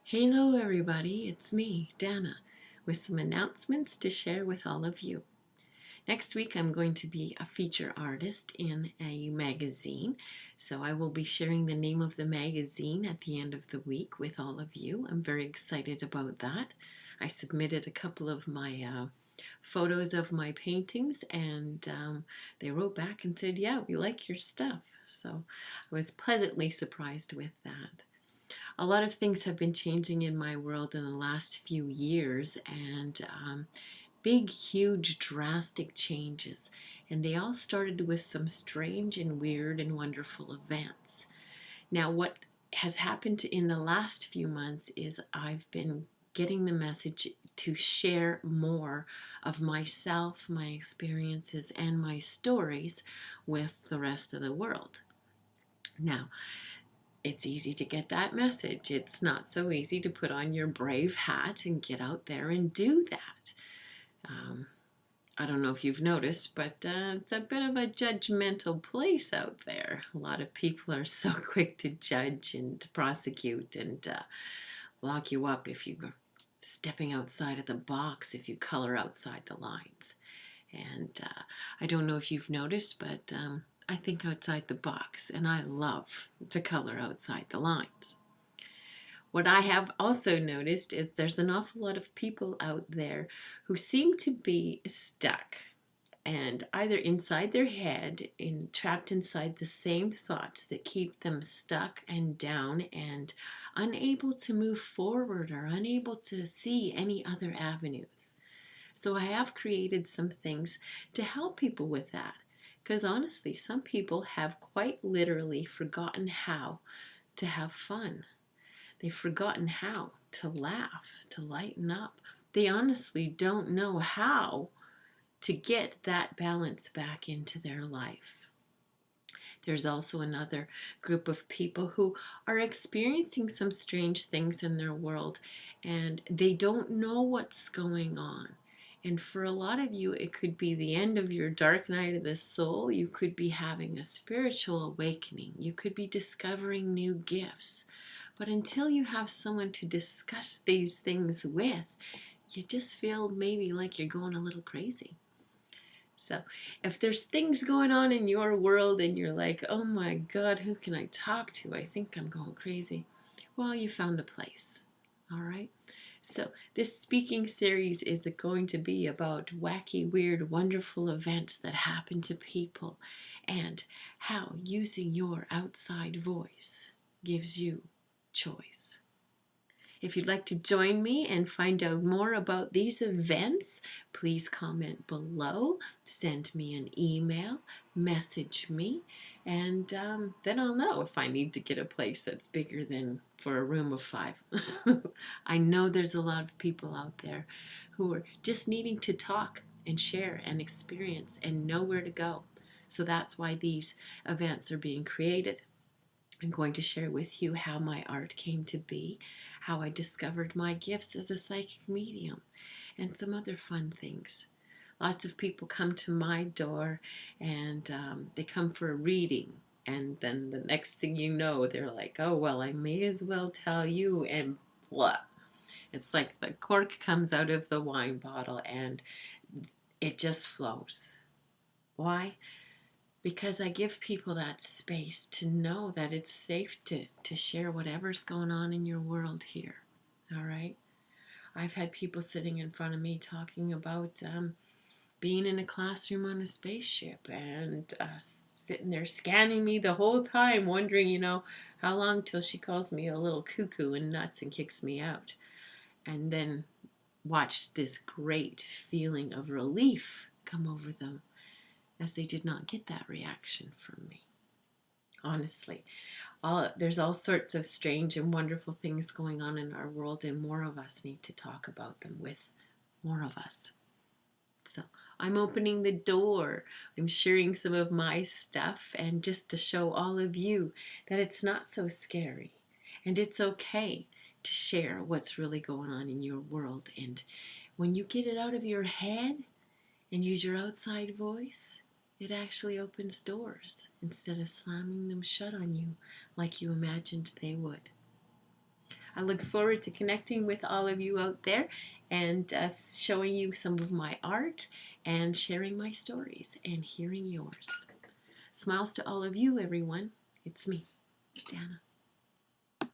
Hello everybody, it's me, Dana, with some announcements to share with all of you. Next week I'm going to be a feature artist in a magazine, so I will be sharing the name of the magazine at the end of the week with all of you. I'm very excited about that. I submitted a couple of my photos of my paintings and they wrote back and said, yeah, we like your stuff. So I was pleasantly surprised with that. A lot of things have been changing in my world in the last few years, and big, huge, drastic changes. And they all started with some strange and weird and wonderful events. Now, what has happened in the last few months is I've been getting the message to share more of myself, my experiences, and my stories with the rest of the world. Now, it's easy to get that message. It's not so easy to put on your brave hat and get out there and do that. Um, I don't know if you've noticed, but it's a bit of a judgmental place out there. A lot of people are so quick to judge and to prosecute and lock you up if you're stepping outside of the box, if you color outside the lines. And I don't know if you've noticed, but I think outside the box, and I love to color outside the lines. What I have also noticed is there's an awful lot of people out there who seem to be stuck and either inside their head, trapped inside the same thoughts that keep them stuck and down and unable to move forward or unable to see any other avenues. So I have created some things to help people with that. Because honestly, some people have quite literally forgotten how to have fun. They've forgotten how to laugh, to lighten up. They honestly don't know how to get that balance back into their life. There's also another group of people who are experiencing some strange things in their world and they don't know what's going on. And for a lot of you, it could be the end of your dark night of the soul. You could be having a spiritual awakening. You could be discovering new gifts. But until you have someone to discuss these things with, you just feel maybe like you're going a little crazy. So if there's things going on in your world and you're like, oh my God, who can I talk to? I think I'm going crazy. Well, you found the place. All right. So this speaking series is going to be about wacky, weird, wonderful events that happen to people and how using your outside voice gives you choice. If you'd like to join me and find out more about these events, please comment below, send me an email, message me, and then I'll know if I need to get a place that's bigger than for a room of 5. I know there's a lot of people out there who are just needing to talk and share and experience and know where to go. So that's why these events are being created. I'm going to share with you how my art came to be, how I discovered my gifts as a psychic medium, and some other fun things. Lots of people come to my door and they come for a reading. And then the next thing you know, they're like, oh, well, I may as well tell you, and blah. It's like the cork comes out of the wine bottle and it just flows. Why? Because I give people that space to know that it's safe to share whatever's going on in your world here. All right? I've had people sitting in front of me talking about being in a classroom on a spaceship and sitting there scanning me the whole time, wondering, how long till she calls me a little cuckoo and nuts and kicks me out. And then watched this great feeling of relief come over them as they did not get that reaction from me. Honestly, there's all sorts of strange and wonderful things going on in our world, and more of us need to talk about them with more of us. So I'm opening the door. I'm sharing some of my stuff, and just to show all of you that it's not so scary, and it's okay to share what's really going on in your world. And when you get it out of your head and use your outside voice, it actually opens doors instead of slamming them shut on you like you imagined they would. I look forward to connecting with all of you out there and showing you some of my art and sharing my stories and hearing yours. Smiles to all of you, everyone. It's me, Dana.